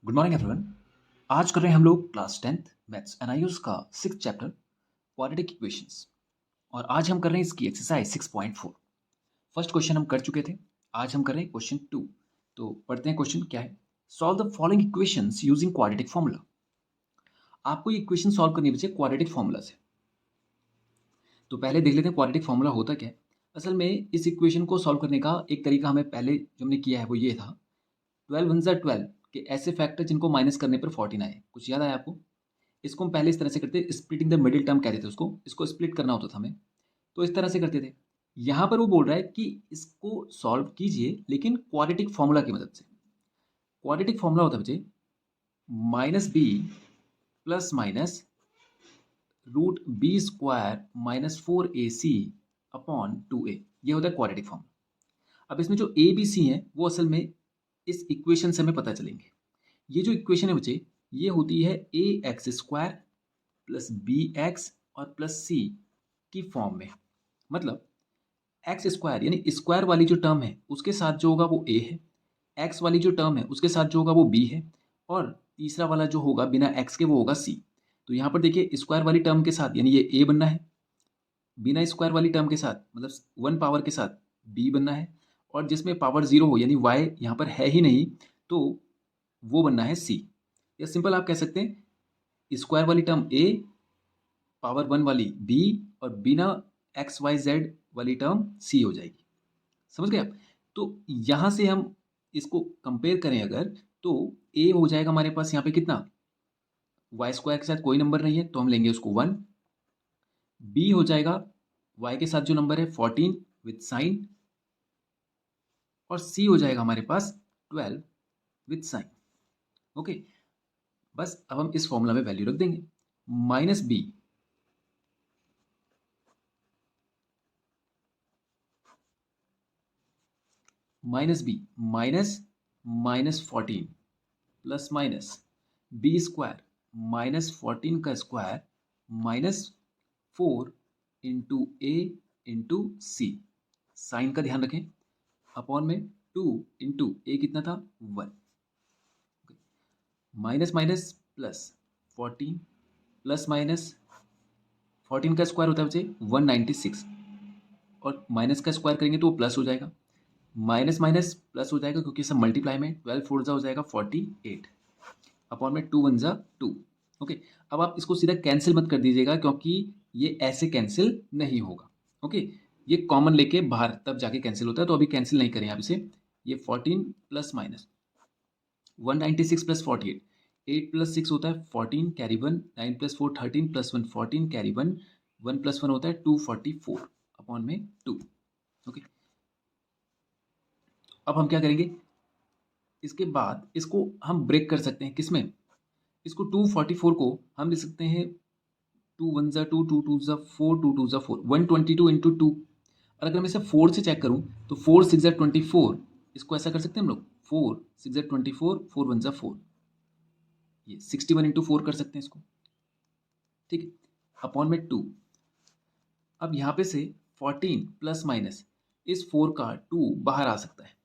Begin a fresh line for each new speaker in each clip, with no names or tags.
Good morning everyone. आज कर रहे हैं हम लोग क्लास 10th मैथ्स एनआईयूज का 6th चैप्टर क्वाड्रेटिक इक्वेशंस और आज हम कर रहे हैं इसकी एक्सरसाइज 6.4। फर्स्ट क्वेश्चन हम कर चुके थे, आज हम कर रहे हैं क्वेश्चन 2। तो पढ़ते हैं क्वेश्चन क्या है। Solve the following equations using quadratic formula. आपको ये इक्वेशन सॉल्व करनी बचे क्वाड्रेटिक फॉर्मूला से। तो पहले देख लेते हैं क्वाड्रेटिक फॉर्मूला होता क्या है। असल में इस इक्वेशन को सॉल्व करने का एक तरीका हमें पहले जो हमने किया है वो ये था, 12 1 12 के ऐसे फैक्टर जिनको माइनस करने पर 14 आए। कुछ याद आया आपको? इसको हम पहले इस तरह से करते, स्प्लिटिंग द मिडिल टर्म कहते थे उसको, इसको स्प्लिट करना होता था हमें, तो इस तरह से करते थे। यहाँ पर वो बोल रहा है कि इसको सॉल्व कीजिए लेकिन क्वाड्रेटिक फॉर्मूला की मदद से। क्वाड्रेटिक फॉर्मूला होता है बच्चे minus b plus minus root b square minus 4ac upon 2a। ये होता है क्वाड्रेटिक फॉर्मूला। अब इसमें जो ए बी सी है वो असल में इस इक्वेशन से हमें पता चलेंगे। ये जो इक्वेशन है बच्चे ये होती है A X square plus B X और प्लस सी की फॉर्म में। मतलब एक्स स्क्वायर यानी स्क्वायर वाली जो टर्म है उसके साथ जो होगा वो ए है, एक्स वाली जो टर्म है उसके साथ जो होगा वो बी है, और तीसरा वाला जो होगा बिना एक्स के वो होगा सी। तो यहाँ पर देखिए स्क्वायर वाली टर्म के साथ यानी ये ए बनना है, बिना स्क्वायर वाली टर्म के साथ मतलब 1 पावर के साथ बी बनना है, और जिसमें पावर 0 हो यानी वाई यहाँ पर है ही नहीं तो वो बनना है सी। या सिंपल आप कह सकते हैं स्क्वायर वाली टर्म ए, पावर 1 वाली बी, और बिना एक्स वाई जेड वाली टर्म सी हो जाएगी। समझ गए आप? तो यहाँ से हम इसको कंपेयर करें अगर, तो ए हो जाएगा हमारे पास यहाँ पे कितना, वाई स्क्वायर के साथ कोई नंबर नहीं है तो हम लेंगे उसको 1। बी हो जाएगा वाई के साथ जो नंबर है 14 विथ साइन, और सी हो जाएगा हमारे पास 12 विथ साइन। ओके, बस अब हम इस फॉर्मूला में वैल्यू रख देंगे minus b minus minus 14 plus minus B square minus 14 का स्क्वायर माइनस 4 इंटू ए इंटू सी। साइन का ध्यान रखें, अपॉन में 2 इंटू ए कितना था 1, minus minus plus 14 plus minus 14 का स्क्वायर होता है बच्चे 196, और माइनस का स्क्वायर करेंगे तो वो प्लस हो जाएगा, माइनस माइनस प्लस हो जाएगा क्योंकि सब मल्टीप्लाई में 12 4 जा हो जाएगा 48 अपॉन में 2 1 जा 2। ओके, अब आप इसको सीधा कैंसिल मत कर दीजिएगा क्योंकि ये ऐसे कैंसिल नहीं होगा। ओके, ये कॉमन लेके बाहर तब जाके कैंसिल होता है, तो अभी कैंसिल नहीं करें आप इसे। ये 14 प्लस माइनस 196 प्लस 48, 8 प्लस 6 होता है 14 carry 1, 9 plus 4 13 plus 1 14 carry 1, 1 plus 1 होता है 244 अपॉन में 2। ओके, अब हम क्या करेंगे, इसके बाद इसको हम ब्रेक कर सकते हैं किसमें, इसको 244 को हम लिख सकते हैं 2 1 जा 2 2 2 जा 4 2 2 जा 4 122 इंटू 2। और अगर मैं इसे 4 से चेक करूं तो 4 6 जा 24, इसको ऐसा कर सकते हैं हम लोग 4 6 जा 24 4 1 जा 4, ये 61 इंटू 4 कर सकते हैं इसको। ठीक है, अपॉन में 2। अब यहाँ पे से 14 प्लस माइनस इस 4 का 2 बाहर आ सकता है,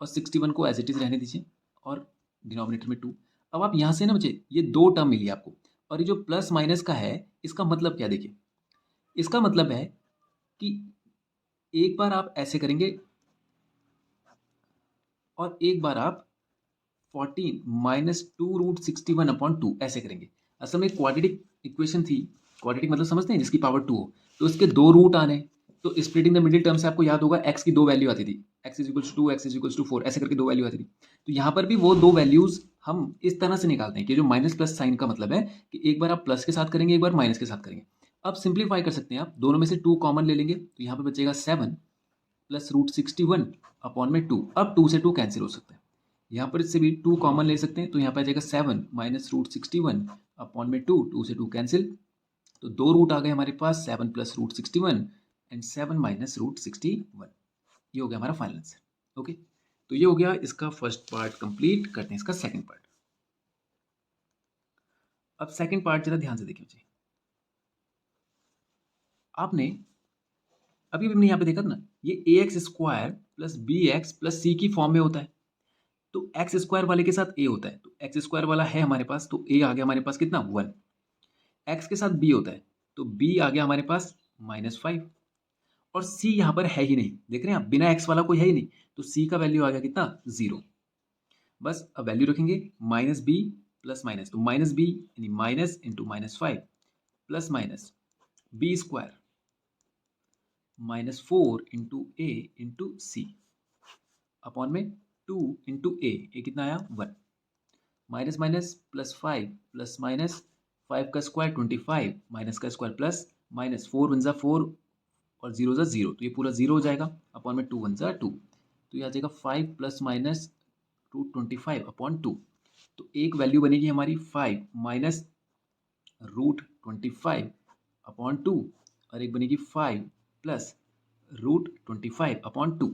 और 61 को एज इट इज रहने दीजिए, और डिनोमिनेटर में 2। अब आप यहाँ से ना मुझे ये दो टर्म मिली आपको, और ये जो प्लस माइनस का है इसका मतलब क्या, देखिए इसका मतलब है कि एक बार आप ऐसे करेंगे और एक बार आप 14 माइनस 2 रूट 61 अपॉन 2 ऐसे करेंगे। असल में क्वाड्रेटिक इक्वेशन थी, क्वाड्रेटिक मतलब समझते हैं जिसकी पावर 2 हो, तो इसके दो रूट आने, तो स्प्लिटिंग द मिडिल टर्म से आपको याद होगा एक्स की दो वैल्यू आती थी, x is equals to 2 x is equals to 4 ऐसे करके दो वैल्यू आती थी। तो यहाँ पर भी वो दो वैल्यूज हम इस तरह से निकालते हैं कि जो माइनस प्लस साइन का मतलब है कि एक बार आप प्लस के साथ करेंगे एक बार माइनस के साथ करेंगे। अब सिंप्लीफाई कर सकते हैं आप, दोनों में से 2 कॉमन ले लेंगे तो यहाँ पर बचेगा 7 प्लस रूट 61 अपॉन में 2। अब 2 से 2 कैंसिल हो सकता है, यहाँ पर इससे भी 2 कॉमन ले सकते हैं तो यहाँ पर आ जाएगा 7 माइनस रूट 61 अपॉन में 2, 2 से 2 कैंसिल, तो दो रूट आ गए हमारे पास 7 plus root 61 and 7 minus root 61। ये हो गया हमारा फाइनल आंसर। ओके, तो ये हो गया इसका फर्स्ट पार्ट कंप्लीट। करते हैं इसका सेकंड पार्ट। अब सेकंड पार्ट जरा ध्यान से देखिए मुझे, आपने अभी भी हमने यहाँ पे देखा था ना, ये A X square plus B x plus C की फॉर्म में होता है, तो एक्स स्क्वायर वाले के साथ ए होता है, तो एक्स स्क्वायर वाला है हमारे पास, तो ए आ गया हमारे पास कितना 1। एक्स के साथ बी होता है, तो बी आ गया हमारे पास -5, और सी यहाँ पर है ही नहीं, देख रहे हैं आप, बिना एक्स वाला कोई है ही नहीं, तो सी का वैल्यू आ गया कितना 0। बस अब वैल्यू रखेंगे -b प्लस माइनस, तो -b यानी minus into -5 plus minus B square -4 into ए इंटू सी अपॉन में 2 इंटू ए कितना आया 1, minus minus plus 5 plus minus 5 का स्क्वायर 25 माइनस का स्क्वायर प्लस माइनस 4 वन ज़ा 4 और 0 ज़ा 0, तो ये पूरा 0 हो जाएगा अपॉन में 2 वन ज़ा 2, तो ये आ जाएगा 5 प्लस माइनस रूट 25 अपॉन 2, तो एक वैल्यू बनेगी हमारी 5 माइनस रूट 25 अपॉन 2, और एक बनेगी 5 प्लस रूट 25 अपॉन 2।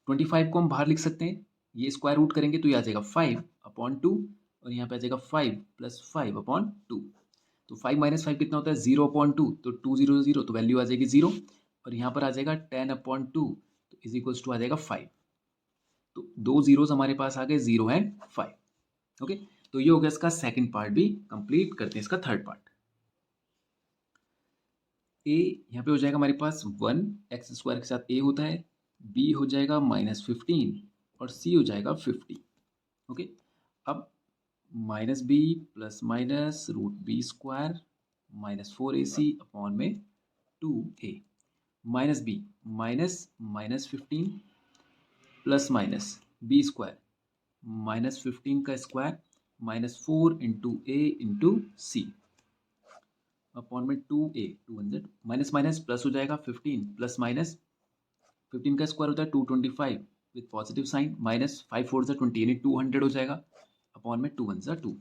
25 को हम बाहर लिख सकते हैं, ये स्क्वायर रूट करेंगे तो ये आ जाएगा 5 अपॉन 2, और यहाँ पे आ जाएगा 5 प्लस 5 अपॉन 2, तो 5 माइनस 5 कितना होता है 0 अपॉन 2, तो 2 0 0, तो वैल्यू आ जाएगी 0, और यहाँ पर आ जाएगा 10 अपॉन 2, तो इज इक्वल्स टू आ जाएगा 5, तो दो जीरोस हमारे पास आ गए 0 एंड 5। ओके, तो ये हो गया इसका सेकंड पार्ट भी कंप्लीट करते हैं इसका थर्ड पार्ट। ए यहाँ पे हो जाएगा हमारे पास 1, एक्स स्क्वायर के साथ ए होता है, बी हो जाएगा -15 और सी हो जाएगा 50। ओके, अब -b plus minus root b square -4ac upon में 2a minus b -15 plus minus B square -15 का स्क्वायर -4 इंटू ए इंटू सी अपॉन में 2a 200 माइनस माइनस प्लस हो जाएगा 15 प्लस माइनस 15 का स्क्वायर होता है 225 विथ पॉजिटिव साइन माइनस 5 4 ज़ा 20 यानी 200 हो जाएगा अपॉन में 2 1 ज़ा 2,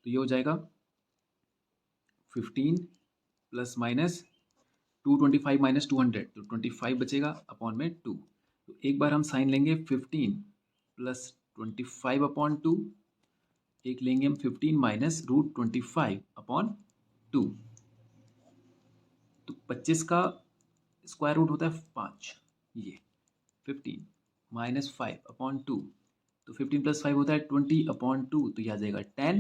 तो ये हो जाएगा 15 प्लस माइनस 225 माइनस 200, तो 25 बचेगा अपॉन में 2, तो एक बार हम साइन लेंगे 15 प्लस 25 अपॉन 2, एक लेंगे हम 15 माइनस रूट 25 अपॉन 2, तो 25 का स्क्वायर रूट होता है 5, ये 15 माइनस 5 अपॉन 2, तो 15 प्लस 5 होता है 20 अपॉन 2, तो यह आ जाएगा 10,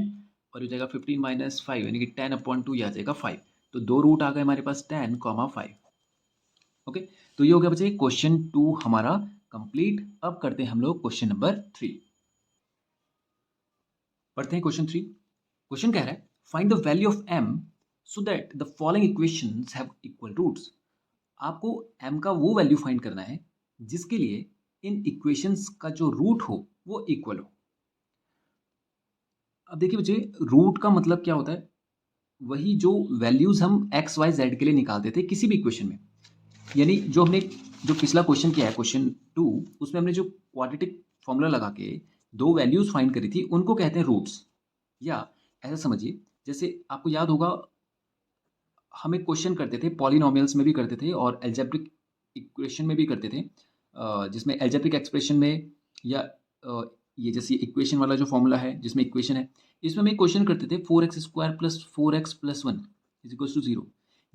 और हो जाएगा 15 माइनस 5 यानी कि 10 अपॉन 2, यह आ जाएगा 5, तो दो रूट आ गए हमारे पास 10, 5। ओके, तो ये हो गया बच्चे क्वेश्चन 2 हमारा कंप्लीट। अब करते हैं हम लोग क्वेश्चन नंबर 3। पढ़ते हैं क्वेश्चन 3। क्वेश्चन कह रहा है find the value of m so that the following equations have equal roots. आपको m का वो वैल्यू फाइंड करना है जिसके लिए इन इक्वेशंस का जो रूट हो वो इक्वल हो। अब देखिए बच्चे, रूट का मतलब क्या होता है, वही जो वैल्यूज हम x y z के लिए निकालते थे किसी भी इक्वेशन में, यानी जो हमने जो पिछला क्वेश्चन किया है क्वेश्चन 2, उसमें हमने जो क्वाड्रेटिक फॉर्मूला लगा के दो वैल्यूज फाइंड करी थी उनको कहते हैं रूट्स। या ऐसा समझिए, जैसे आपको याद होगा हम एक क्वेश्चन करते थे, पॉलिनोमियल्स में भी करते थे और एल्जेब्रिक इक्वेशन में भी करते थे, जिसमें एल्जेब्रिक एक्सप्रेशन में या ये जैसे इक्वेशन वाला जो फॉर्मूला है जिसमें इक्वेशन है, इसमें हम एक क्वेश्चन करते थे 4x square plus 4x plus 1 is equal to 0,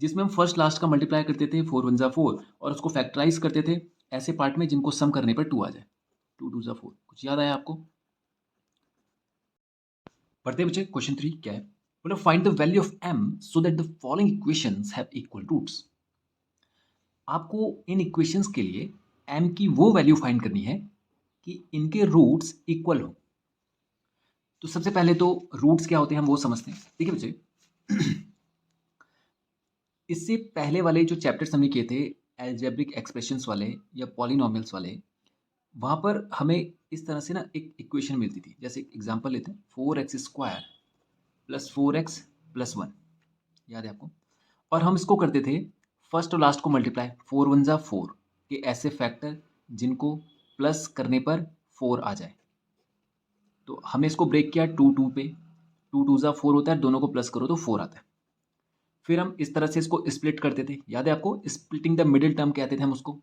जिसमें हम फर्स्ट लास्ट का मल्टीप्लाई करते थे 4 1 ज़ा 4 और उसको फैक्टराइज करते थे ऐसे पार्ट में जिनको सम करने पर 2 आ जाए, 2 2 ज़ा 4। कुछ याद आया आपको? पढ़ते हैं बच्चे क्वेश्चन 3 क्या है, बोला find the value of m so that the following equations have equal roots. आपको इन इक्वेशंस के लिए m की वो वैल्यू फाइंड करनी है कि इनके रूट्स इक्वल हो। तो सबसे पहले तो रूट्स क्या होते हैं हम वो समझते हैं। ठीक है बच्चे, इससे पहले वाले जो चैप्टर्स हमने किए थे एल्जेब्रिक एक्सप्रेशंस वाले या पॉलिनोमियल्स वाले, वहाँ पर हमें इस तरह से ना एक इक्वेशन मिलती थी। जैसे एग्जांपल लेते हैं 4x square plus 4x plus 1, याद है आपको? और हम इसको करते थे फर्स्ट और लास्ट को मल्टीप्लाई, 4 1 ज़ा 4 के ऐसे फैक्टर जिनको प्लस करने पर 4 आ जाए। तो हमने इसको ब्रेक किया 2 2 पे, 2 2 ज़ा 4 होता है, दोनों को प्लस करो तो 4 आता है। फिर हम इस तरह से इसको स्प्लिट करते थे, याद है आपको? स्प्लिटिंग द मिडिल टर्म कहते थे हम उसको।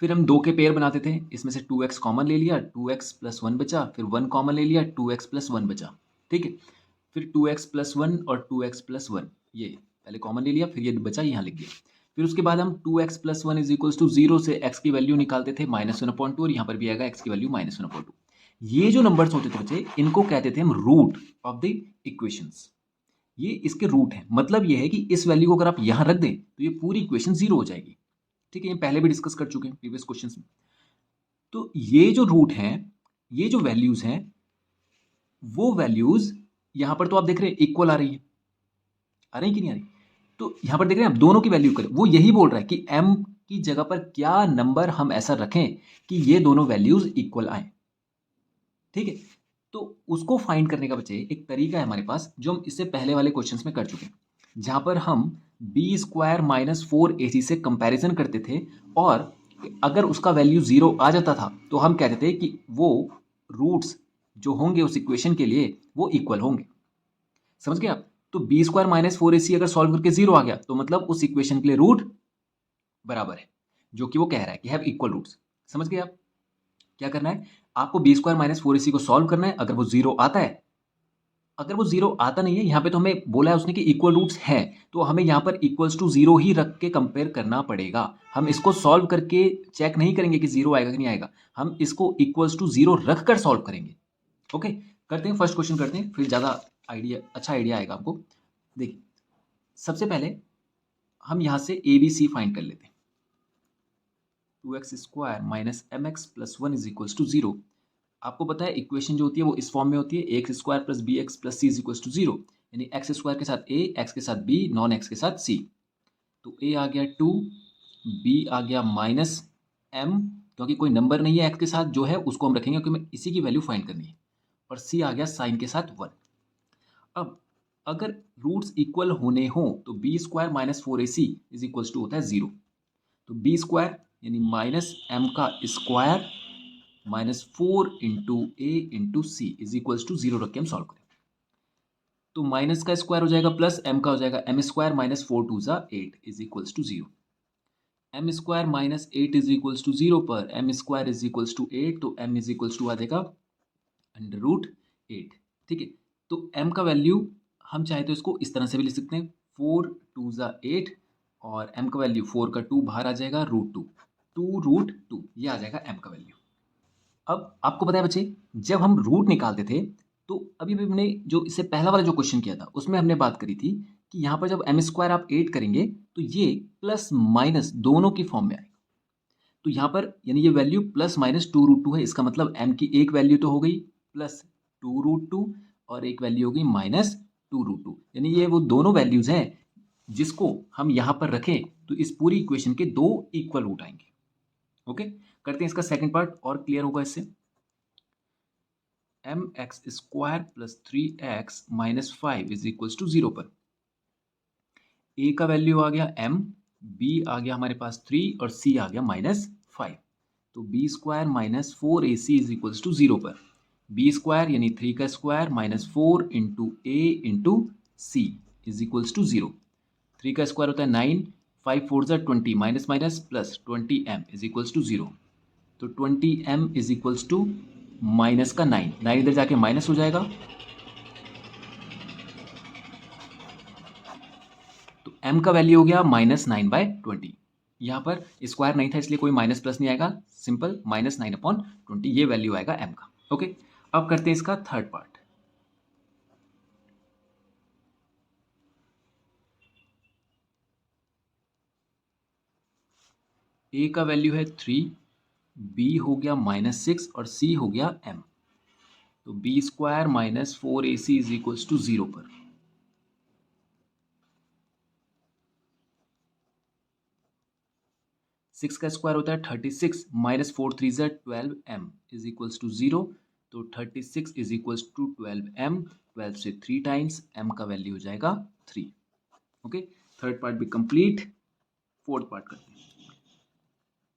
फिर हम 2 के पेयर बनाते थे, इसमें से 2x कॉमन ले लिया, 2x प्लस 1 बचा, फिर 1 कॉमन ले लिया, 2x प्लस 1 बचा। ठीक है, फिर 2x प्लस 1 और 2x प्लस 1 ये पहले कॉमन ले लिया, फिर ये बचा यहाँ लिख दिया। फिर उसके बाद हम 2x plus 1 is equals to 0 से x की वैल्यू निकालते थे -1/2, और यहाँ पर भी आएगा x की वैल्यू -1/2। ये जो नंबर्स होते थे बच्चे, इनको कहते थे हम रूट ऑफ द इक्वेशंस। ये इसके रूट हैं। मतलब ये है कि इस वैल्यू को अगर आप यहां रख दें तो ये पूरी इक्वेशन जीरो हो जाएगी। ठीक है, ये पहले भी डिस्कस कर चुके हैं प्रीवियस क्वेश्चंस में। तो ये जो रूट हैं, ये जो वैल्यूज हैं, वो वैल्यूज यहां पर तो आप देख रहे हैं इक्वल आ रही है, आ रही कि नहीं आ रही? तो यहां पर देख रहे हैं आप दोनों की वैल्यू करें, वो यही बोल रहा है कि m की जगह पर क्या नंबर हम ऐसा रखें कि ये दोनों वैल्यूज इक्वल आए। ठीक है, तो उसको फाइंड करने का बच्चे एक तरीका है हमारे पास, जो हम इससे पहले वाले क्वेश्चंस में कर चुके हैं, जहां पर हम बी स्क्वायर माइनस फोर ए सी से कंपेरिजन करते थे, और अगर उसका वैल्यू जीरो आ जाता था तो हम कहते थे कि वो रूट्स जो होंगे उस इक्वेशन के लिए वो इक्वल होंगे। समझ गए आप? तो बी स्क्वायर माइनस फोर ए सी अगर सॉल्व करके जीरो आ गया तो मतलब उस इक्वेशन के लिए रूट बराबर है, जो कि वो कह रहा है कि हैव इक्वल रूट्स। समझ गए आप? क्या करना है आपको? बी स्क्वायर माइनस फोर ए सी को सॉल्व करना है। अगर वो जीरो आता है, अगर वो जीरो आता नहीं है, यहाँ पे तो हमें बोला है उसने कि इक्वल रूट्स हैं, तो हमें यहाँ पर इक्वल्स टू जीरो ही रख के कंपेयर करना पड़ेगा। हम इसको सॉल्व करके चेक नहीं करेंगे कि जीरो आएगा कि नहीं आएगा, हम इसको इक्वल्स टू जीरो रख कर सॉल्व करेंगे। ओके, करते हैं फर्स्ट क्वेश्चन करते हैं, फिर ज़्यादा आइडिया, अच्छा आइडिया आएगा आपको। देखिए, सबसे पहले हम यहाँ से ए बी सी फाइंड कर लेते हैं। 2x square minus m x plus one is equals to zero. आपको पता है इक्वेशन जो होती है वो इस फॉर्म में होती है, x square plus B x plus c is equals to zero, यानी एक्स स्क्वायर के साथ ए, एक्स के साथ बी, नॉन एक्स के साथ सी। तो ए आ गया टू, बी आ गया माइनस एम, क्योंकि कोई नंबर नहीं है एक्स के साथ जो है उसको हम रखेंगे क्योंकि हमें इसी की वैल्यू फाइंड करनी है, और सी आ गया साइन के साथ वन। अब अगर रूट्स इक्वल होने हो तो B square minus four A C is equals to होता है जीरो। तो बी स्क्वायर यानी माइनस एम का square minus four into A into C is equals to zero रख के हम सॉल्व करें, तो माइनस का स्क्वायर हो जाएगा प्लस एम का हो जाएगा M square minus four two ज़ा eight is equals to zero. M square minus eight is equals to zero पर M square is equals to eight, तो एम इज इक्वल्स टू आ जाएगा अंडर रूट एट। ठीक है, तो M का value हम चाहे तो इसको इस तरह से भी लिख सकते हैं, फोर टू ज़ा एट, और एम का वैल्यू फोर का टू बाहर आ जाएगा root two, two root two, ये आ जाएगा एम का वैल्यू। अब आपको पता है बच्चे, जब हम रूट निकालते थे तो अभी भी हमने जो इससे पहला वाला जो क्वेश्चन किया था उसमें हमने बात करी थी कि यहाँ पर जब एम स्क्वायर आप एट करेंगे तो ये प्लस माइनस दोनों की फॉर्म में आएगा। तो यहाँ पर यानी ये value plus minus two root two है, इसका मतलब एम की एक वैल्यू तो हो गई प्लस टू रूट टू, और एक वैल्यू हो गई माइनस टू रूट टू, यानी ये वो दोनों वैल्यूज हैं जिसको हम यहाँ पर रखें तो इस पूरी इक्वेशन के दो इक्वल रूट आएंगे। ओके, करते हैं इसका सेकंड पार्ट और क्लियर होगा इससे। M x square plus three x minus five is equals to zero पर ए का वैल्यू आ गया एम, बी आ गया हमारे पास थ्री, और सी आ गया माइनस फाइव। तो B square minus four A C is equals to zero पर बी स्क्वायर यानी थ्री का square minus four into A into C is equals to zero. Three का स्क्वायर होता है नाइन, फाइव फोर ज़ा twenty, minus minus plus twenty M is equals to zero. तो twenty M is equals to minus का nine, nine इधर जाके minus हो जाएगा, तो m का वैल्यू हो गया माइनस नाइन बाय ट्वेंटी। यहाँ पर स्क्वायर नहीं था इसलिए कोई माइनस प्लस नहीं आएगा, simple minus nine upon twenty, ये वैल्यू आएगा m का। ओके, अब करते हैं इसका थर्ड पार्ट। a का वैल्यू है थ्री, b हो गया माइनस सिक्स, और c हो गया m। तो B square minus four A C is equals to zero पर सिक्स का स्क्वायर होता है thirty six, minus four three ज़ा twelve M is equals to zero. तो thirty six is equals to twelve M, twelve से three times M का value हो जाएगा थ्री। ओके, थर्ड पार्ट भी कंप्लीट। फोर्थ पार्ट करते हैं।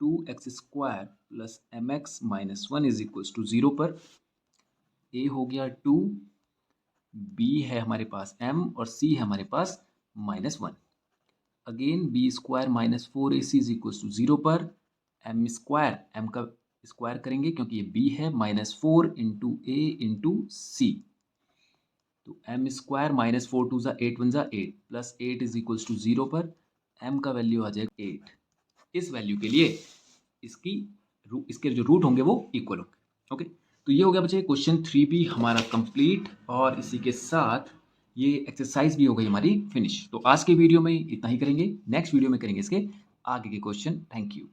Two X square plus M X minus one is equals to zero पर ए हो गया टू, बी है हमारे पास m, और c है हमारे पास minus one. Again B square minus four A C is equals to zero पर एम स्क्वायर, एम का स्क्वायर करेंगे क्योंकि ये b है, माइनस फोर इंटू ए इंटू सी। तो M square minus four two ज़ा एट, वन ज़ा eight, plus eight is equals to zero पर m का वैल्यू आ जाएगा एट। इस वैल्यू के लिए इसकी इसके जो रूट होंगे वो इक्वल होंगे। ओके, तो ये हो गया बच्चे क्वेश्चन 3 भी हमारा कंप्लीट और इसी के साथ ये एक्सरसाइज भी हो गई हमारी फिनिश। तो आज के वीडियो में इतना ही करेंगे, नेक्स्ट वीडियो में करेंगे इसके आगे के क्वेश्चन। Thank you.